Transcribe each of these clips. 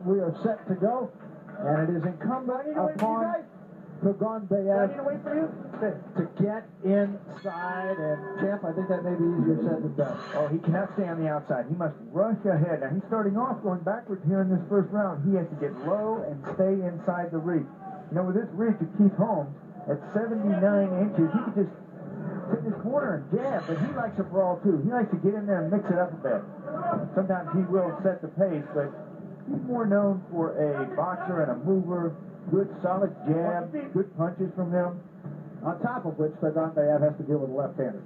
We are set to go, and it is incumbent upon Tойгонбаyev to get inside, and Champ, I think that may be easier said than done. Oh, he cannot stay on the outside. He must rush ahead. Now, he's starting off going backwards here in this first round. He has to get low and stay inside the reach. You know, with this reach of Keith Holmes, at 79 inches, he could just sit in his corner and jab, but he likes a brawl, too. He likes to get in there and mix it up a bit. Sometimes he will set the pace, but he's more known for a boxer and a mover. Good, solid jab, good punches from him. On top of which, Tойгонбаyev has to deal with a left-hander.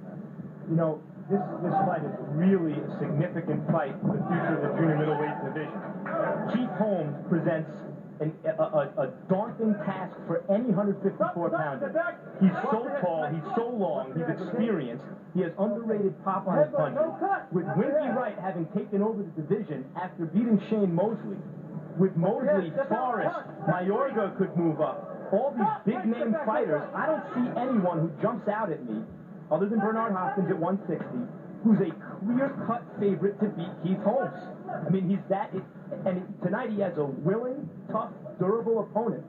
You know, this fight is really a significant fight for the future of the junior middleweight division. Keith Holmes presents a daunting task for any 154-pounder. He's so tall, he's so long, he's experienced, he has underrated pop on his punches. With Winky Wright having taken over the division after beating Shane Mosley, with Mosley, Forrest, Mayorga could move up. All these big-name fighters, I don't see anyone who jumps out at me, other than Bernard Hopkins at 160, who's a clear-cut favorite to beat Keith Holmes. I mean, he's that... And tonight he has a willing, tough, durable opponent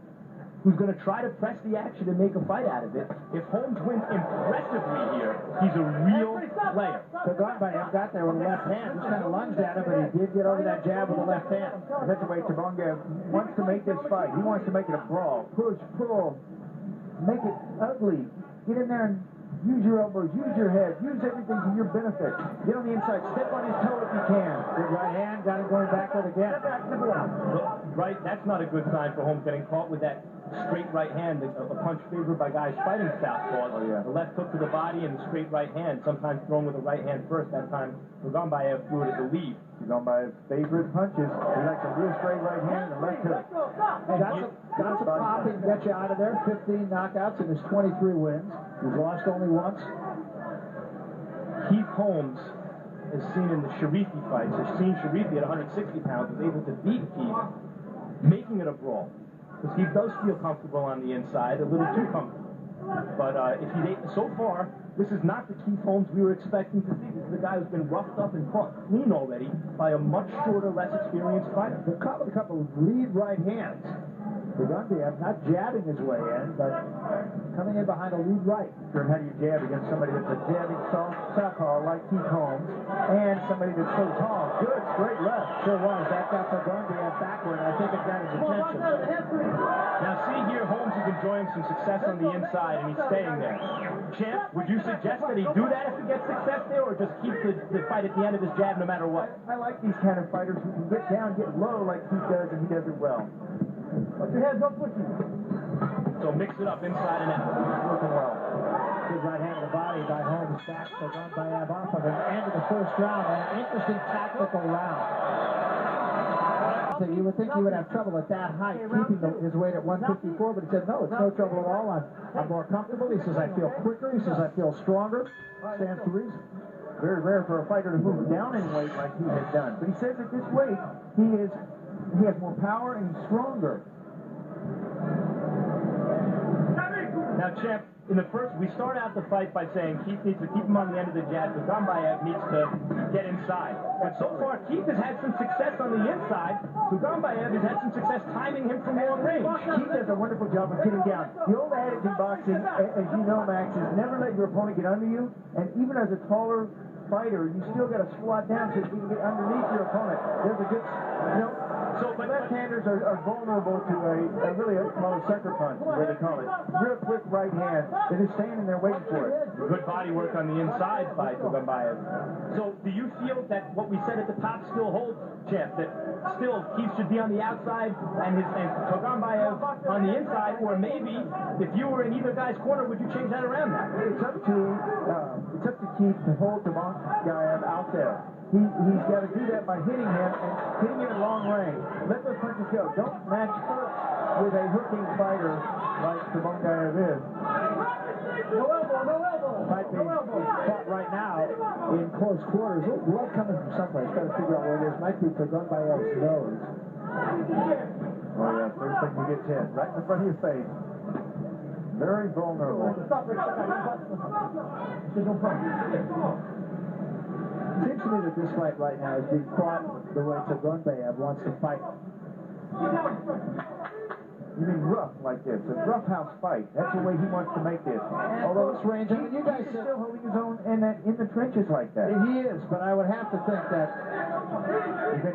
who's going to try to press the action and make a fight out of it. If Holmes wins impressively here, he's a real player. Tойгонбаyev got there with a left hand. Just kind of lunged at him, but he did get over that jab with a left hand. That's the way Tойgonbayev wants to make this fight. He wants to make it a brawl. Push, pull, make it ugly. Get in there and use your elbows, use your head, use everything to your benefit. Get on the inside, step on his toe if you can. Good right hand, got him going backward again. Right, that's not a good sign for Holmes, getting caught with that straight right hand, a punch favored by guys fighting southpaws. Oh, yeah. The left hook to the body and the straight right hand, sometimes thrown with the right hand first. That time, Tойгонбаyev threw it at the lead. Tойgонbayev's favorite punches. He likes a real straight right hand and a left hook. Hey, that's a pop and get you out of there. 15 knockouts in his 23 wins. He's lost only once. Keith Holmes, as seen in the Sharifi fights, has seen Sharifi at 160 pounds, was able to beat Keith, making it a brawl. Because he does feel comfortable on the inside, a little too comfortable. But if he so far, this is not the Keith Holmes we were expecting to see. This is a guy who's been roughed up and caught clean already by a much shorter, less experienced fighter. They're caught with a couple of lead right hands. Tойгонбаyev not jabbing his way in, but coming in behind a lead right. Sure, how do you jab against somebody that's a jabbing southpaw like Keith Holmes and somebody that's so tall? Good, straight left. Sure was. That got Tойгонбаyev backward. I think it got his attention. Now see here, Holmes is enjoying some success on the inside, and he's staying there. Champ, would you suggest that he do that if he gets success there, or just keep the fight at the end of his jab no matter what? I like these kind of fighters who can get down, get low like Keith does, and he does it well. Put your hands up, pushing. So mix it up inside and out. Working well. Good right hand to the body by Holmes. Back Tойгонбаyev off of the end of the first round. An interesting tactical round. So you would think he would have trouble at that height, keeping his weight at 154, but he said, no, it's no trouble at all. I'm more comfortable. He says, I feel quicker. He says, I feel stronger. Stands to reason. Very rare for a fighter to move down in weight like he has done. But he says at this weight, he has more power and he's stronger. Now, Champ, in the first, we start out the fight by saying Keith needs to keep him on the end of the jab. Tойgонбаyev needs to get inside. But so far, Keith has had some success on the inside. Tойгонбаyev has had some success timing him from long range. Keith does a wonderful job of getting down. The old adage in boxing, as you know, Max, is never let your opponent get under you. And even as a taller fighter, you still got to squat down so you can get underneath your opponent. There's a good, you know, so left-handers are vulnerable to a really called a sucker punch, the way they call it. Real quick right hand. They're just standing there waiting for it. Good body work on the inside by Tойгонбаyev. So do you feel that what we said at the top still holds, Champ, that still Keith should be on the outside and Tойгонбаyev on the inside, or maybe if you were in either guy's corner, would you change that around now? It's up to Keith to hold Tойгонбаyev out there. He's got to do that by hitting him and hitting him at long range. Let those punches go. Don't match first with a hooking fighter like Tойgонбаyev is. No elbow, no elbow. Fight being fought right now in close quarters. Blood coming from someplace. Got to figure out where it is. Might be Tойгонбаев's nose. Oh yeah, first thing he gets hit, right in front of your face. Very vulnerable. It seems to me that this fight right now is being fought the way Tойгонбаyev wants to fight. You mean rough like this, a rough house fight. That's the way he wants to make this. Although close range, I mean, you guys he's still holding his own in the trenches like that. He is, but I would have to think that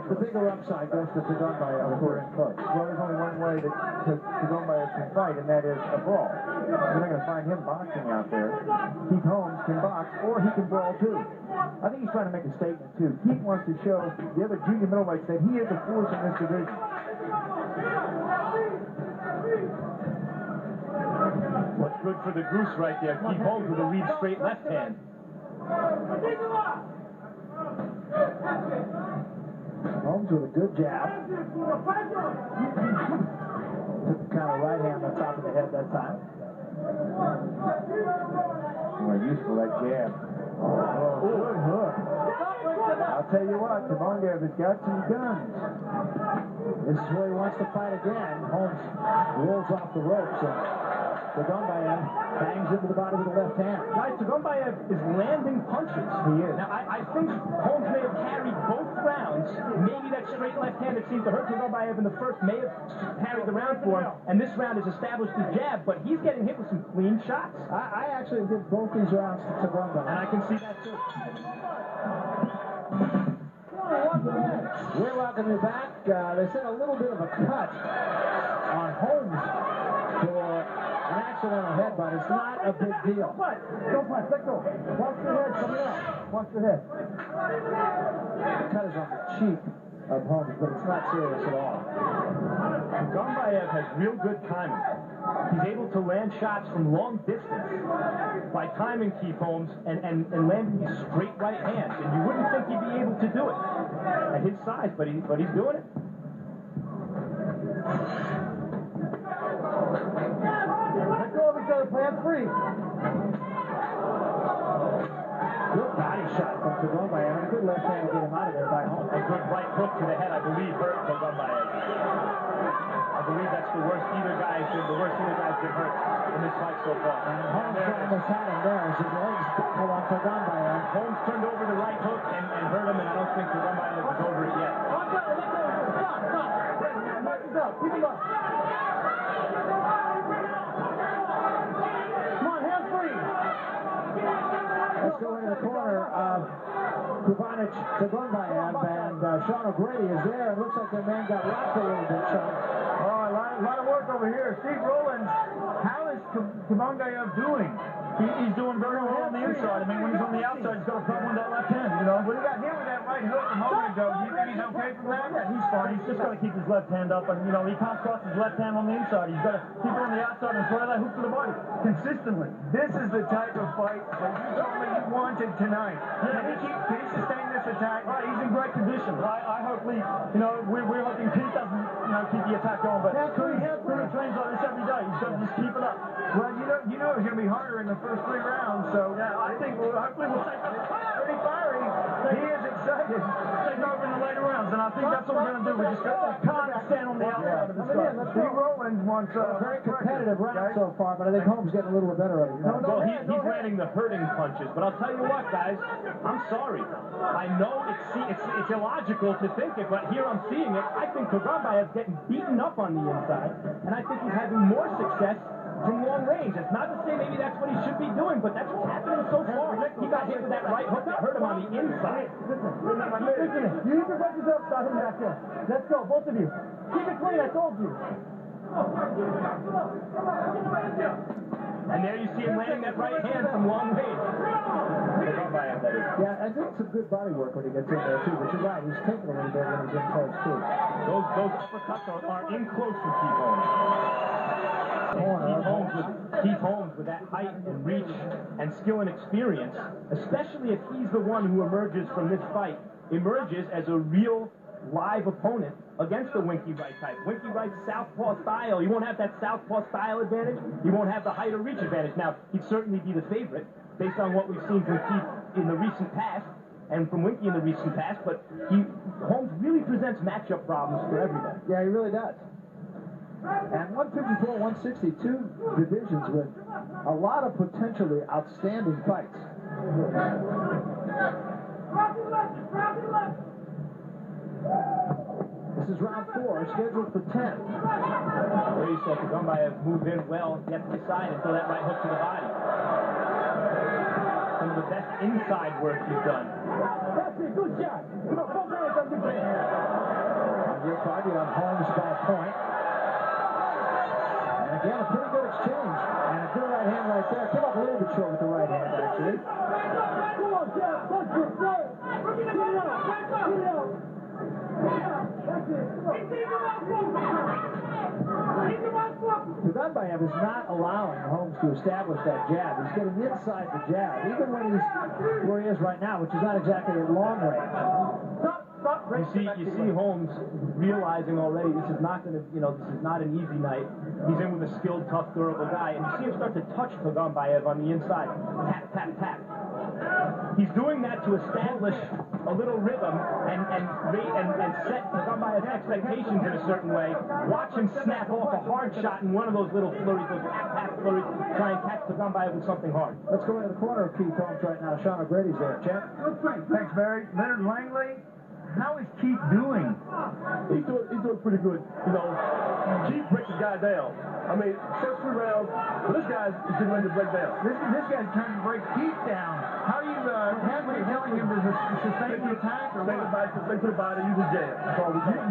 the bigger upside goes to Tойгонбаyev if we're in close. Well, there's only one way that Tойгонбаyev can fight, and that is a brawl. You're not going to find him boxing out there. Keith Holmes can box, or he can brawl too. I think he's trying to make a statement too. Keith wants to show the other junior middleweights that he is a force in this division. What's good for the goose right there? Keith Holmes with a lead straight left hand. Holmes with a good jab. Took the counter right hand on top of the head that time. Boy, useful that jab. Oh, good hook. I'll tell you what, Tойгонбаyev has got some guns. This is where he wants to fight again. Holmes rolls off the ropes and Tойгонбаyev bangs into the body with the left hand. Guys, Tойгонбаyev is landing punches. He is. Now, I think Holmes may have carried both rounds. Maybe that straight left hand that seemed to hurt Tойгонбаyev in the first may have carried the round for him, and this round has established his jab, but he's getting hit with some clean shots. I actually give both these rounds to Tойgонбаyev. And I can see that too. We're welcome you back. They said a little bit of a cut on Holmes for an accidental headbutt. It's not a big deal. Don't punch, let go. Watch your head, somebody else. Watch your head. The cut is on the cheek of Holmes, but it's not serious at all. Tойgонбаyev has real good timing. He's able to land shots from long distance by timing Keith Holmes and landing these straight right hands. And you wouldn't think he'd be able to do it at his size, but he's doing it. Let go of each other, plan free. Good body shot from Tойгонбаyev and a good left hand to get him out of there by Holmes. A good right hook to the head, I believe, hurt Tойгонбаyev. I believe that's the worst either guy's been hurt in this fight so far. And Holmes almost had him there as his legs buckle on Tойгонбаyev. Holmes turned over the right hook and hurt him, and I don't think Tойгонбаyev is over it yet. Stop. Keep him up. Come on, hands free. Let's go into the corner of Kuvanch Toygonbayev, and Sean O'Grady is there. It looks like their man got rocked a little bit, Sean. Oh, a lot of work over here. Steve Rowlands, how is Tойгонбаyev doing? He's doing very well on the inside. I mean, when he's on the outside, he's got a problem with that left hand, you know. Well, he got hit with that right hook a moment ago. Do you think he's okay from that? Yeah, he's fine. He's just got to keep his left hand up, and, you know, he can't cross his left hand on the inside. He's got to keep it on the outside and throw that hook to the body. Consistently. This is the type of fight that you told me you wanted tonight. Yeah. Can he sustain this attack? Right, he's in great condition. I hopefully, you know, we're hoping Keith doesn't, you know, keep the attack going, but Keith trains like this every day. He's got to just keep it up. Well, you know it's going to be harder in the first 3 rounds, so yeah, I think hopefully we'll take it. pretty fiery. He is excited. Take over in the later rounds, and I think that's what we're going to do. We just can't stand on the outside of this fight. Steve Rowlands wants A very competitive round so far, but I think Holmes getting a little bit better of it. Well, he's landing the hurting punches, but I'll tell you what, guys, I'm sorry. I know it's illogical to think it, but here I'm seeing it. I think Tойгонбаев's getting beaten up on the inside, and I think he's having more success from long range. It's not to say maybe that's what he should be doing, but that's what's happening so far. He got hit with that right hook that hurt him on the inside. Listen, you need to break yourself, stop him back there. Let's go, both of you. Keep it clean, I told you. And there you see him landing that right hand from long range. Tойгонбаyev, that is. Yeah, I think some good body work when he gets in there, too, but you're right, he's taking a little bit when he's in close, too. Those uppercuts are in close for Keith Holmes. Keith Holmes with that height and reach and skill and experience, especially if he's the one who emerges from this fight, emerges as a real live opponent against the Winky Wright type. Winky Wright's southpaw style, he won't have that southpaw style advantage, he won't have the height or reach advantage. Now, he'd certainly be the favorite based on what we've seen from Keith in the recent past and from Winky in the recent past, but Holmes really presents matchup problems for everybody. Yeah, he really does. And 154, 162 divisions with a lot of potentially outstanding fights. This is round 4, scheduled for 10. Brady said Tойгонбаев moved in well, get to the side, and throw that right hook to the body. Some of the best inside work he's done. That's it, good shot. Come on, both hands up the band. Your target on Holmes by a point. And again, a pretty good exchange. And a good right hand right there. Came up a little bit short with the right hand, actually. Come on, Jack. That's it. Get it out. Get it out. That's it. Tойгонбаyev is not allowing Holmes to establish that jab. He's getting inside the jab, even when he's where he is right now, which is not exactly at long range. You see Holmes realizing already this is not going to, this is not an easy night. He's in with a skilled, tough, durable guy, and you see him start to touch Tойгонбаyev on the inside. Tap, tap, tap. He's doing that to establish a little rhythm and set Tойгонbayev's expectations in a certain way. Watch him snap off a hard shot in one of those little flurries, those tap, tap flurries, try and catch Tойгонбаyev with something hard. Let's go into the corner of Keith Holmes right now. Sean O'Grady's there, champ. Thanks, Barry. Leonard Langley, how is Keith doing? He's doing pretty good. Keith breaks the guy down. I mean, first 3 rounds, but this guy's getting ready to break down. This guy's trying to break Keith down. How are you telling him to sustain the attack? Or Stay to the body, use his jab.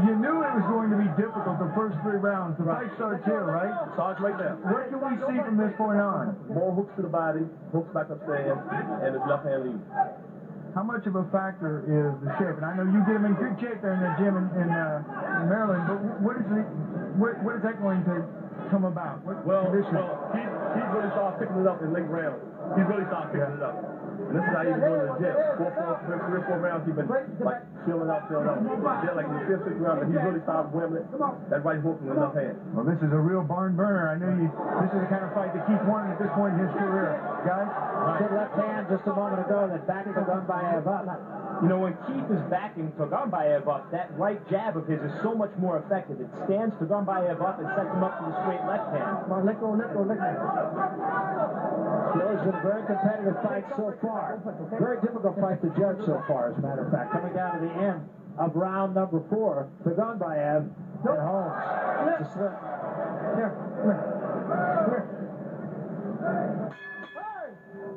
You knew it was going to be difficult the first 3 rounds. The fight starts here, right? Starts right now. What can we see from this point on? More hooks to the body, hooks back upstairs, and his left hand leads. How much of a factor is the shape? And I know you get him in good shape there in the gym in Maryland, but what is that going to come about? Well, he's really started picking it up in late rounds. He's really started picking it up. And this is how he's doing in the gym. 3 or 4 rounds, he's been like filling out. Then like in the 5th, 6th round, he's really started whipping it. That right hook in the left hand. Well, this is a real barn burner. I know this is the kind of fight that Keith wanted at this point in his career. Guys? Good left hand just a moment ago that backed Tойгонбаyev up. When Keith is backing Tойгонбаyev up, that right jab of his is so much more effective. It stands Tойгонбаyev up and sets him up for the straight left hand. Come on, let go. Still, it's been a very competitive fight so far. Very difficult fight to judge so far, as a matter of fact. Coming down to the end of round number 4, Tойгонбаyev and Holmes. It's a slip. Here.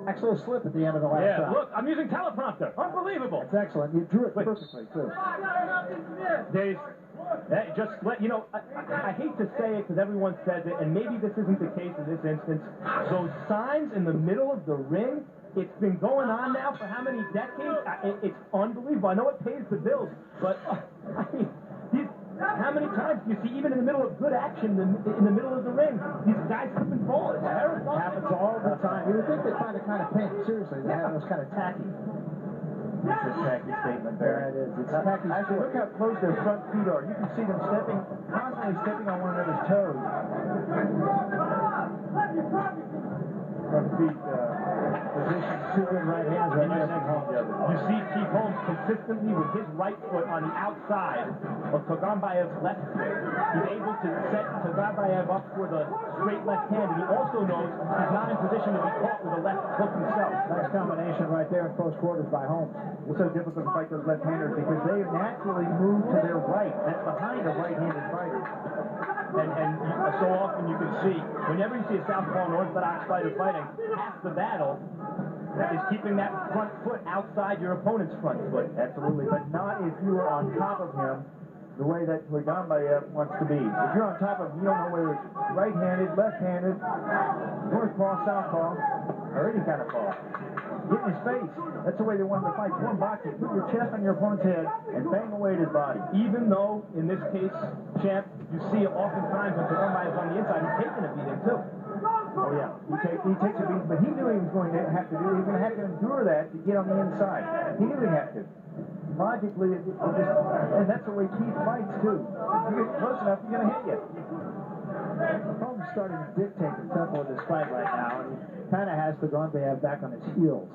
Excellent slip at the end of the last round. Look, I'm using teleprompter. Unbelievable. That's excellent. You drew it perfectly, too. Dave, just let I hate to say it because everyone says it, and maybe this isn't the case in this instance. Those signs in the middle of the ring, it's been going on now for how many decades? It's unbelievable. I know it pays the bills, but how many times do you see, even in the middle of good action, in the middle of the ring, these guys slip and fall? It's terrible. It happens all the time. You would think they'd find it kind of painful. Seriously, they have those kind of tacky. It's a tacky statement there. Yeah, it is. It's a tacky Actually, look how close their front feet are. You can see them constantly stepping on one another's toes. Front feet position, 2 good right hands right there from Holmes. You see Keith Holmes consistently with his right foot on the outside of Tойгонбаев's left foot. He's able to set Tойгонбаyev up for the straight left hand, and he also knows he's not in position to be caught with a left hook himself. Nice combination right there in close quarters by Holmes. It's so difficult to fight those left-handers because they naturally move to their right. That's behind a right-handed fighter. And so often you can see, whenever you see a southpaw and orthodox fighter fighting, half the battle is keeping that front foot outside your opponent's front foot. Absolutely, but not if you are on top of him the way that Tойгонбаyev wants to be. If you're on top of him, you don't know whether it's right-handed, left-handed, northpaw, southpaw, or any kind of paw. Get in his face. That's the way they want to fight. Form boxing. Put your chest on your opponent's head and bang away at his body. Even though, in this case, champ, you see oftentimes when Tойгонбаev's on the inside, he's taking a beating too. Oh yeah, he takes a beating, but he knew he was going to have to do. He was going to have to endure that to get on the inside. He knew he had to. Logically, and that's the way Keith fights too. If you get close enough, he's going to hit you. Holmes starting to dictate the tempo of this fight right now, and he kind of has Tойgонбаyev back on his heels.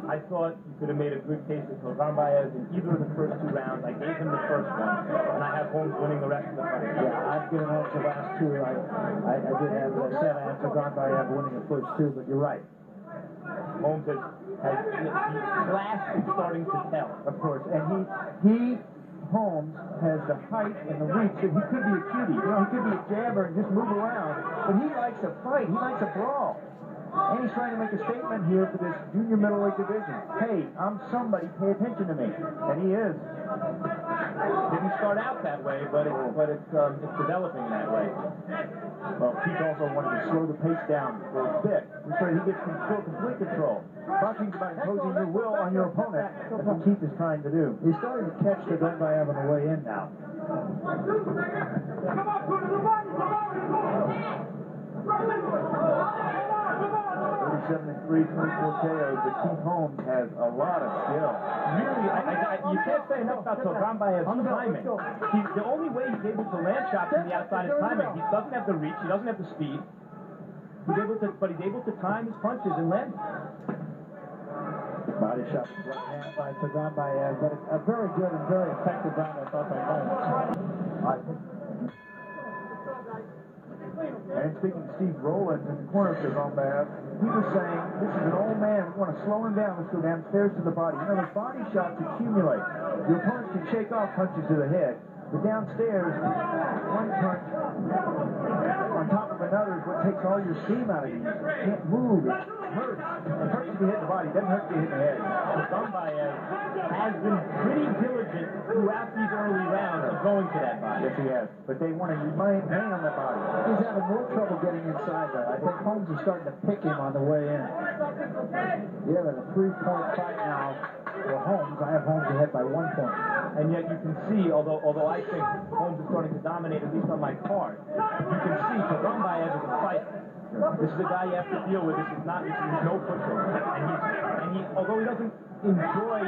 I thought you could have made a good case for Tойгонбаyev in either of the first 2 rounds. I gave him the first one, and I have Holmes winning the rest of the fight. Yeah, I've given Holmes the last 2. I did have said I had Tойгонбаyev winning the first 2, but you're right. Holmes has the class is starting to tell. Of course, and he Holmes has the height and the reach that he could be a cutie. You know, he could be a jabber and just move around, but he likes to fight. He likes to brawl. And he's trying to make a statement here for this junior middleweight division. Hey, I'm somebody. Pay attention to me. And he is. Didn't start out that way, but it's developing that way. Well, Keith also wanted to slow the pace down for a bit. This way he gets complete control. Boxing's about imposing your will on your opponent. That's what Keith is trying to do. He's starting to catch Tойгонбаев on the way in now. 37-3, 24 KOs, but Keith Holmes has a lot of skill. Really, you can't say enough about Tойгонбаев's timing. The only way he's able to land shots from the outside is timing. He doesn't have the reach, he doesn't have the speed. He's able to time his punches and land them. Body shot with left hand by Tойгонбаев, but a very good and very effective round, I thought, by Holmes. And speaking to Steve Rowland in the corner of Tойгонбаев, he was saying, this is an old man, we want to slow him down, let's go downstairs to the body. You know, the body shots accumulate. Your opponent can shake off punches to the head, but downstairs, one punch on top of another is what takes all your steam out of you. You can't move, it hurts. It hurts if you hit the body, it doesn't hurt if you hit the head. Tойгонбаев has been pretty diligent throughout these early rounds of going to that body. Yes, he has. But they want to remain on that body. He's having more trouble getting inside, though. I think Holmes is starting to pick him on the way in. Yeah, but a 3-point fight now for Holmes. I have Holmes ahead by 1 point. And yet you can see, although I think Holmes is starting to dominate, at least on my card, you can see Tойгонбаев is a fighter. This is a guy you have to deal with. This is no pushover. And he, although he doesn't enjoy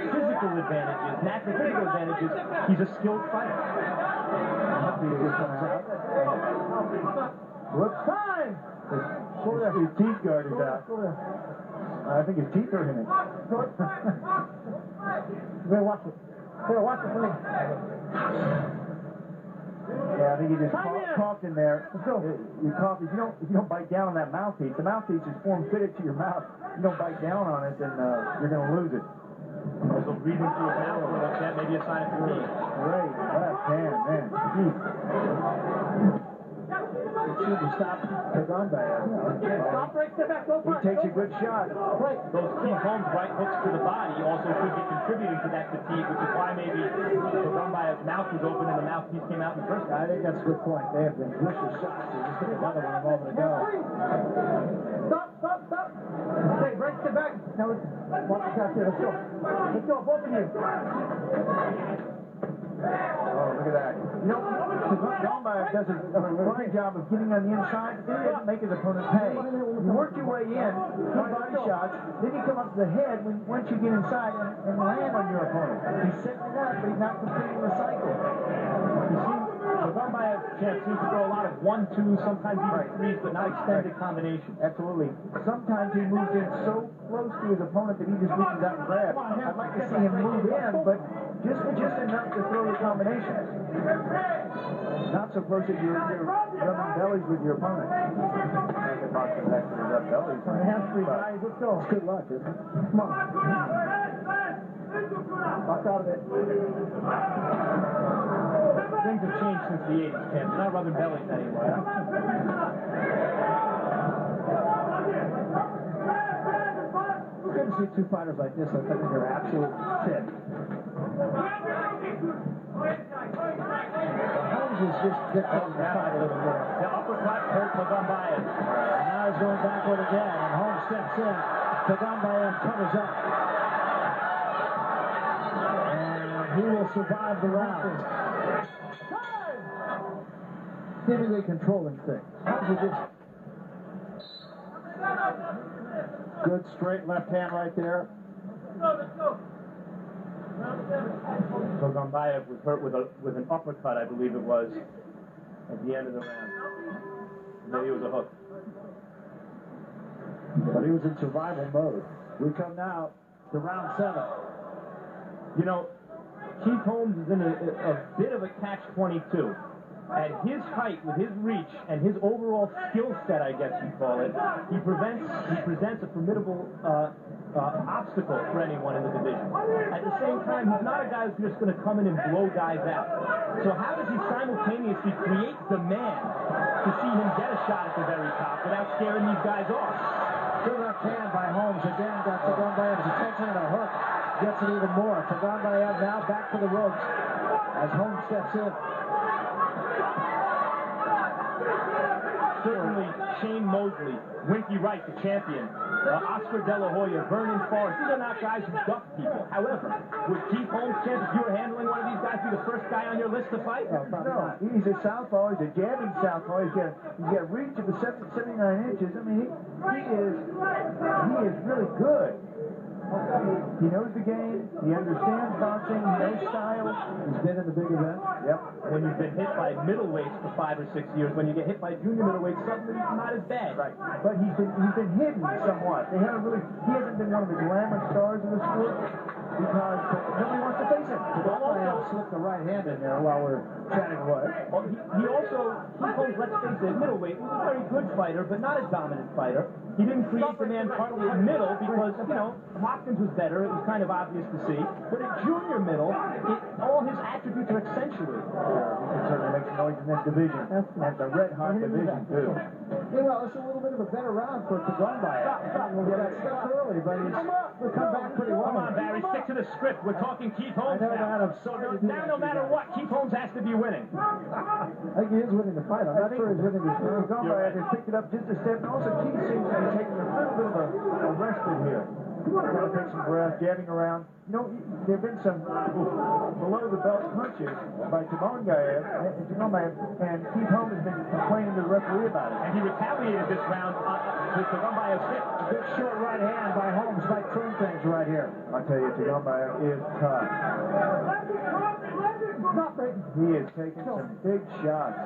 physical advantages, natural physical advantages, he's a skilled fighter. Whoops, time! His teeth guard is out. I think his teeth are in it. Here, watch it. Here, watch it for me. Yeah, I think he just coughed in there. You cough. If you don't bite down on that mouthpiece, the mouthpiece is form-fitted to your mouth. If you don't bite down on it, then you're going to lose it. Also breathing through his mouth a little bit, maybe a sign of fatigue. Great left hand, man. Should have stopped Tойгонбаев. He takes a good shot. Those Keith Holmes right hooks to the body also could be contributing to that fatigue, which is why maybe Tойгонбаev's mouth was open and the mouthpiece came out in the first place. I think that's a good point. They have been vicious shots. They just took another one a moment ago. Stop. Okay, break it back. Now let's watch the shot here. Let's go, both of you. Oh, look at that. You know, Tойгонбаев does a fine job of getting on the inside, but then he doesn't make his opponent pay. You work your way in, good body shots, then you come up to the head once you get inside and land on your opponent. He's setting it up, but he's not completing the cycle. You see, Tойгонбaев seems to throw a lot of 1-2, sometimes even 3s, but not extended combinations. Absolutely. Sometimes he moves in so close to his opponent that he just reaches out and grabs. I'd like to see him move in, but just enough to throw the combinations. Not so close that you're rubbing bellies with your opponent. The boxers actually rub bellies. I have 3 guys. Let's go. It's good luck, isn't it? Come on. Back out of it. Things have changed since the 80s, Ken. They're not rubbing bellies anymore. It's good to see 2 fighters like this. I think they're absolute fit. Holmes is just dictating the fight a little bit. The uppercut hurt Tойгонбаев. Now he's going backward again, and Holmes steps in. Tойгонбаев covers up. And he will survive the round. Seemingly controlling things. Holmes is just good straight left hand right there. Tойгонбаев was hurt with an uppercut, I believe it was, at the end of the round. Maybe it was a hook. But he was in survival mode. We come now to round 7. You know, Keith Holmes is in a bit of a catch-22. At his height, with his reach, and his overall skill set, I guess you'd call it, he presents a formidable obstacle for anyone in the division. At the same time, he's not a guy who's just going to come in and blow guys out. So how does he simultaneously create demand to see him get a shot at the very top without scaring these guys off? Good left hand by Holmes. Again, got Tойгонбаев's attention and a hook. Gets it even more. Tойгонбаев now back to the ropes as Holmes steps in. Certainly, Shane Mosley, Winky Wright, the champion, Oscar De La Hoya, Vernon Forrest, these are not guys who duck people. However, would Keith Holmes, chance if you were handling one of these guys, be the first guy on your list to fight? No, he's a southpaw, he's a jabbing southpaw, he's got reach of the 79 inches. I mean, he is really good. He knows the game, he understands boxing, he knows style. He's been in the big event. Yep. When you've been hit by middleweights for 5 or 6 years, when you get hit by junior middleweights, suddenly it's not as bad. Right. But he's been hidden somewhat. He hasn't been one of the glamour stars of the sport because nobody wants to face him. Tойгонбаев slipped the right hand in there while we're chatting away. Well, he also, Keith Holmes, let's face it, middleweight, was a very good fighter, but not a dominant fighter. He didn't create demand partly at middle because, you know, Hopkins was better. It was kind of obvious to see. But at junior middle, all his attributes are accentuated. He can certainly make some noise in this division. That's a red-hot division, too. Yeah, well, it's a little bit of a better round for Tойгонбаев. He got stuck early, but he's come back pretty well. Come on, Barry, stick to the script. We're talking Keith Holmes now. Now, no matter what, Keith Holmes has to be winning. I think he is winning the fight. I'm not sure he's winning this round. Tойгонбаев has picked it up just a step, and also Keith seems to be taking a little bit of a respite here. Trying to take some breath, jabbing around. You know, there have been some below-the-belt punches by Tойгонбаyev, and Keith Holmes has been complaining to the referee about it. And he retaliated this round with Tойгонбаev's hit. A big short right hand by Holmes might turn things right here. I'll tell you, Tойгонбаyev is tough. He is taking some big shots,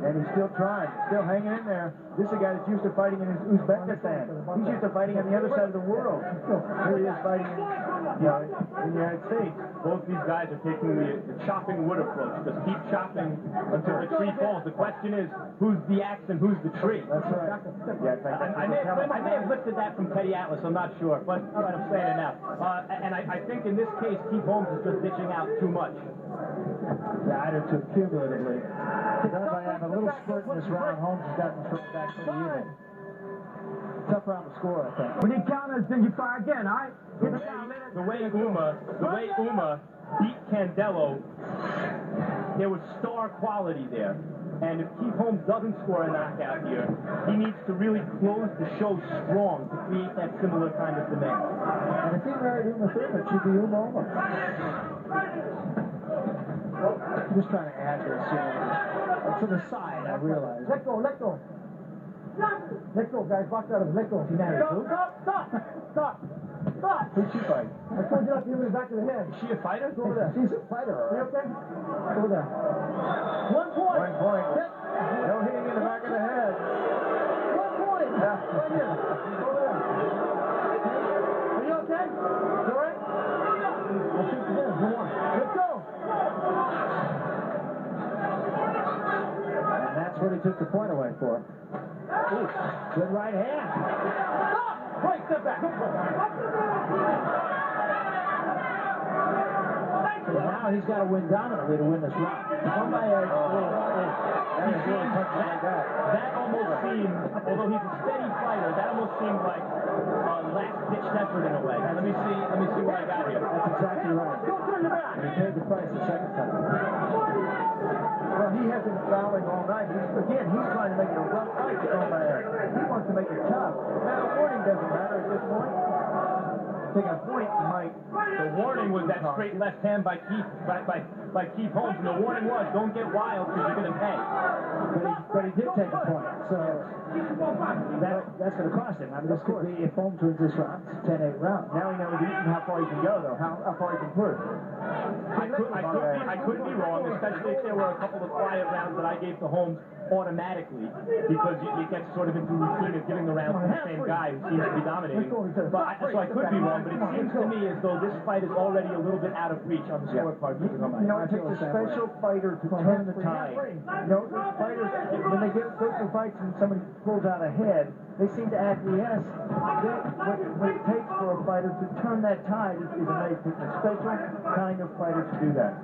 and he's still trying, still hanging in there. This is a guy that's used to fighting in Uzbekistan. He's used to fighting on the other side of the world. Here he is fighting in the United States. Both these guys are taking the chopping wood approach. Just keep chopping until the tree falls. The question is, who's the axe and who's the tree? That's right. Yeah, I may have lifted that from Teddy Atlas, I'm not sure, but all right, I'm saying it now. And I think in this case, Keith Holmes is just ditching out too much. Yeah, I do too, cumulatively. Tойгонбаyev a little spurt in this round. Holmes has gotten thrown back pretty even. Tough round to score, I think. When he counters, then you fire again, all right? The way Uma beat Candelo, there was star quality there. And if Keith Holmes doesn't score a knockout here, he needs to really close the show strong to create that similar kind of demand. And if he married Uma Thurman, she'd be Uma. I'm just trying to add this to the side, I realize. Let go. Let go, guys. Box out of him. Let go. Stop. Who's she fighting? I told you not to give him the back of the head. Is she a fighter? Go over there. She's a fighter, all right? You okay? Over there. 1 point. 1 point. No hitting in the back of the head. 1 point. Yeah. Right here. Over there. Are you okay? You all right? I'll shoot you there. Go on. Let's go. And that's what he took the point away for. Ooh, good right hand. Stop! Wait, step back. So now he's got to win dominantly to win this round. Tойгонбаyev that almost seemed, although he's a steady fighter, that almost seemed like last-ditch effort in a way. Let me see what I got here. That's exactly right. And he paid the price the second time. Well, he has been fouling all night. He's trying to make it a rough fight to Tойгонбаyev. He wants to make it tough. Now, the warning doesn't matter at this point. Taking a point might. The warning was that straight left hand by Keith Holmes, and the warning was, don't get wild because you're going to pay. But he did take a point, so that's going to cost him. I mean, this could be, if Holmes wins this round, 10-8 round. Now he knows how far he can go, though, how far he can push. I could be wrong, especially if there were a couple of quiet rounds that I gave to Holmes automatically, because you get sort of into routine of giving the rounds to the same guy who seems to be dominating. So I could be wrong. round, but it seems to me as though this fight is already a little bit out of reach on the scorecard. You know, it takes a special fighter to turn the tide. You know, fighters, when they go through fights and somebody pulls out ahead, they seem to acquiesce. What it takes for a fighter to turn that tide is amazing. It's a special kind of fighter to do that.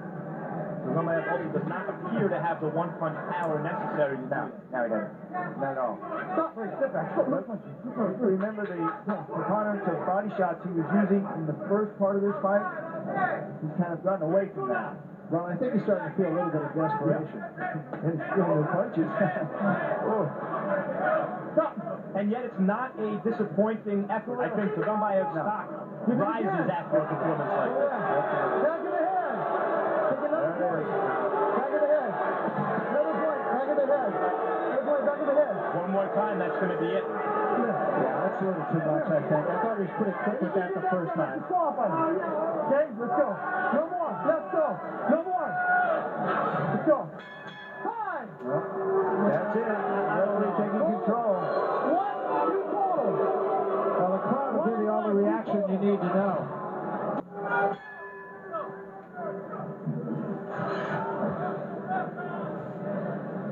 Tойгонбаев also does not appear to have the one-punch power necessary to do that. No, he doesn't. Not at all. Remember the preponderance of body shots he was using in the first part of this fight? He's kind of gotten away from that. Well, I think he's starting to feel a little bit of desperation. And he's feeling the punches. And yet it's not a disappointing effort. I think Tойгонбаev's stock rises after a performance like this. Back of the head! Back of the head! Another point, back of the head! Another point, back of the head! One more time, that's going to be it. Yeah, that's a little too much, I think. I thought he was pretty quick with that the first time. Okay, let's go. No more. Let's go. No more. Let's go. Time. That's it. Referee taking control. 1, 2 total. Well, the crowd will give you all the reaction you need to know.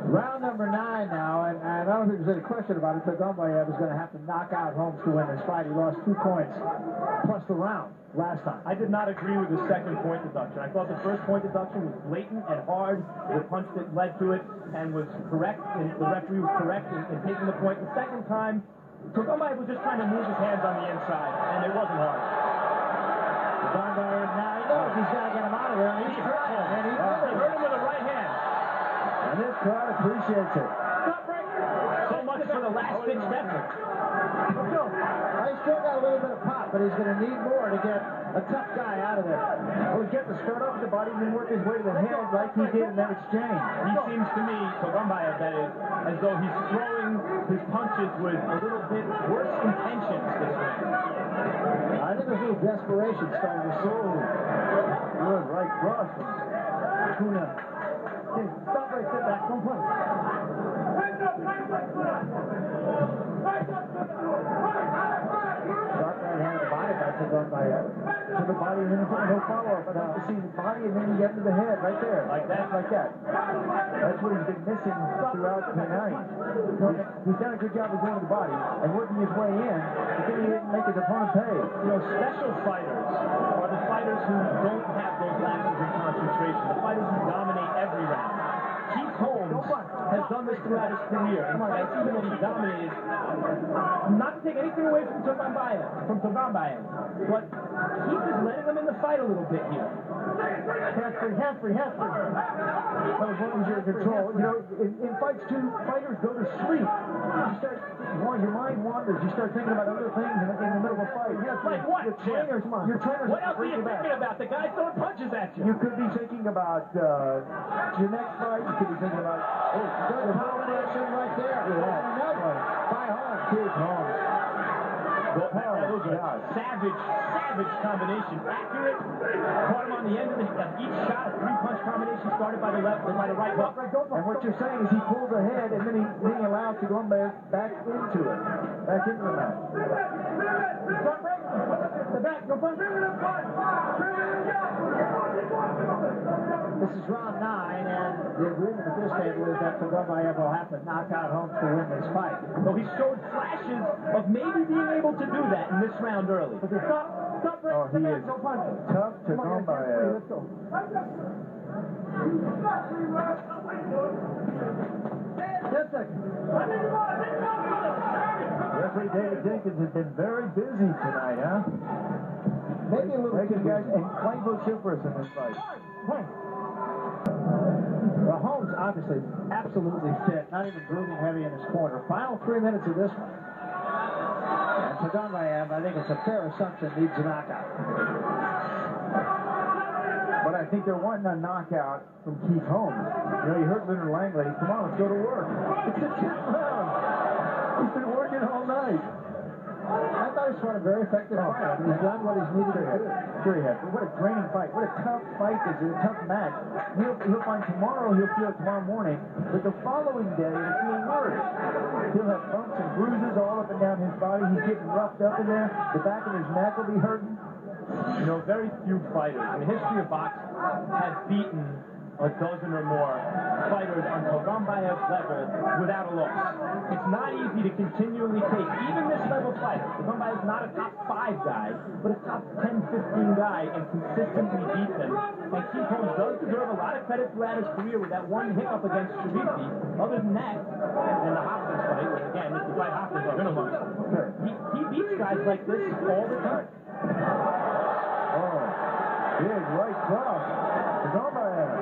Round number 9 now, and I don't think there's any question about it. Tойгонбаев is going to have to knock out Holmes to win this fight. He lost 2 points plus the round last time. I did not agree with the second point deduction. I thought the first point deduction was blatant and hard. The punch that led to it and was correct, and the referee was correct in taking the point. The second time, Tойгонбаев was just trying to move his hands on the inside, and it wasn't hard. Tойgонбаев now, he knows he's got to get him out of there, and he's trying. And he hurt him with a right hand. And this crowd appreciates it. So much for the last-ditch effort. He's still got a little bit of pop, but he's going to need more to get a tough guy out of there. Well, he's getting to start off with the body and then work his way to the head like he did in that exchange. He seems to me, Tойгонбаев, that is, as though he's throwing his punches with a little bit worse intentions this round. I think there's a little desperation starting to show. Good right cross from Tuna. Stop right, sit back. Don't punch. Shot right hand to the body by Tойгонбаев. To the body and then no follow-up. But see the body and then you get to the head right there. Like that? Like that. That's what he's been missing throughout the night. He's done a good job of going to the body and working his way in, but then he didn't make his opponent pay. You know, special fighters are the fighters who don't have those lapses in concentration, the fighters who dominate every round. Keith Holmes has done this throughout his career. In fights even that he's dominated, not to take anything away from Tойgонбаев, but Keith is letting him in the fight a little bit here. Hands-free. That was what was your control. You know, in fights too, fighters go to sleep. You start, your mind wanders. You start thinking about other things in the middle of a fight. Like what? Your trainers what else are you thinking about? The guy throwing punches at you. You could be thinking about your next fight. You could be thinking about, Good combination right there. Another by Holmes. Keith Holmes. Those are savage combination. Accurate. Caught him on the end of each shot. A 3-punch combination started by the left and by the right hook. And what you're saying is he pulls ahead and then he allows Tойгонбаев back into it. Back into the match. The back, go punch. This is round 9, and the agreement at this table is that Tойgонбаев will have to knock out Holmes to win this fight. So he showed flashes of maybe being able to do that in this round early. Okay, stop right. Oh, he is tough to Tойгонбаев. Let's go. Just a second. Referee David Jenkins has been very busy tonight, huh? Maybe a little too guys busy. and playing both shippers in this fight. Well, Holmes obviously absolutely fit, not even breathing heavy in his corner. Final 3 minutes of this one. And Tойгонбаев, I think it's a fair assumption, needs a knockout. But I think they're wanting a knockout from Keith Holmes. You know, you heard Leonard Langley. Come on, let's go to work. It's the 10th round. He's been working all night. I thought thought he fought a very effective fight. I mean, he's done what he's needed to do. Sure he has. But what a draining fight. What a tough fight this is. A tough match. He'll find tomorrow, he'll feel it tomorrow morning. But the following day, he'll feel worse. He'll have bumps and bruises all up and down his body. He's getting roughed up in there. The back of his neck will be hurting. You know, very few fighters in the history of boxing have beaten a dozen or more fighters on Tойгонбаев's level without a loss. It's not easy to continually take even this level fighter. Tойгонбаev's not a top 5 guy, but a top 10, 15 guy, and consistently beat them. And Keith Holmes does deserve a lot of credit throughout his career with that one hiccup against Shaviki. Other than that, and the Hopkins fight, which again, if you fight Hopkins, I'm gonna lose. He beats guys like this all the time. Oh, big right cross. Tойгонбаyev.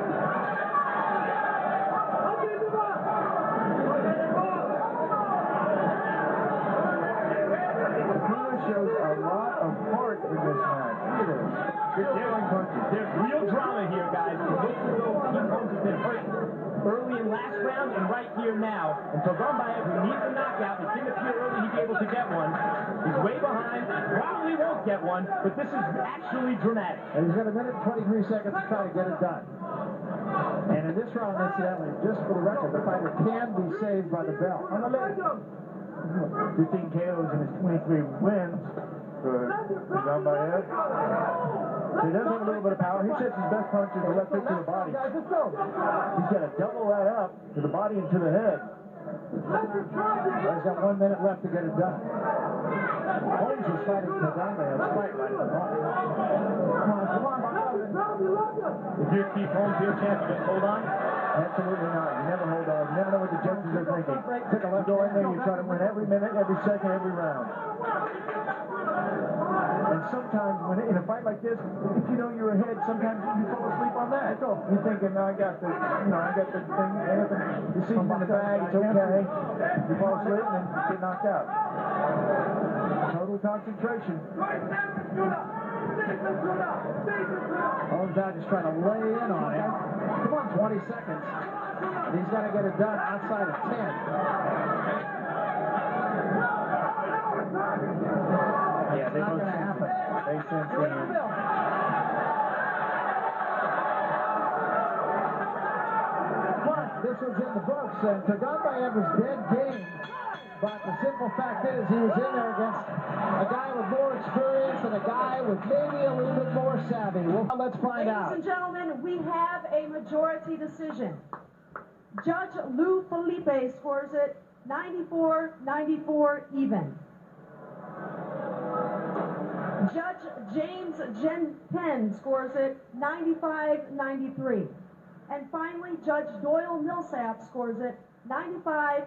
Shows a lot of heart in this match. Look at this. Good throwing punches. There's real drama here, guys. It looks as though Keith Holmes has been hurt early in last round and right here now. And Tойгонбаyev, who needs a knockout, it didn't appear early he'd be able to get one. He's way behind. Probably won't get one, but this is actually dramatic. And he's got a minute and 23 seconds to try to get it done. And in this round, incidentally, just for the record, the fighter can be saved by the bell. 15 KOs in his 23 wins for Tойгонбаyev. He does have a little bit of power. He sets his best punches the left hook to the body. He's got to double that up to the body and to the head. He's got 1 minute left to get it done. Holmes is fighting Tойгонbayev's fight right at the moment. Come on. If you're Keith Holmes, your chance to just hold on? Absolutely not. You never hold on. You never know what the judges are thinking. You go in there, you try to win every minute, every second, every round. And sometimes, in a fight like this, if you know you're ahead, sometimes you fall asleep on that. You're thinking, no, I got the thing, everything. You see in the bag, it's okay. You fall asleep and then get knocked out. Total concentration. Holmes out just trying to lay in on him. Come on, 20 seconds. And he's got to get it done outside of 10. Yeah, it's not going to happen. They sense the end. But this was in the books, and Tойгонбаyev was dead game. But the simple fact is, he was in there against a guy with more experience and a guy with maybe a little bit more savvy. Well, let's find out. Ladies and gentlemen, we have a majority decision. Judge Lou Felipe scores it 94-94 even. Judge James Penn scores it 95-93. And finally, Judge Doyle Millsap scores it 95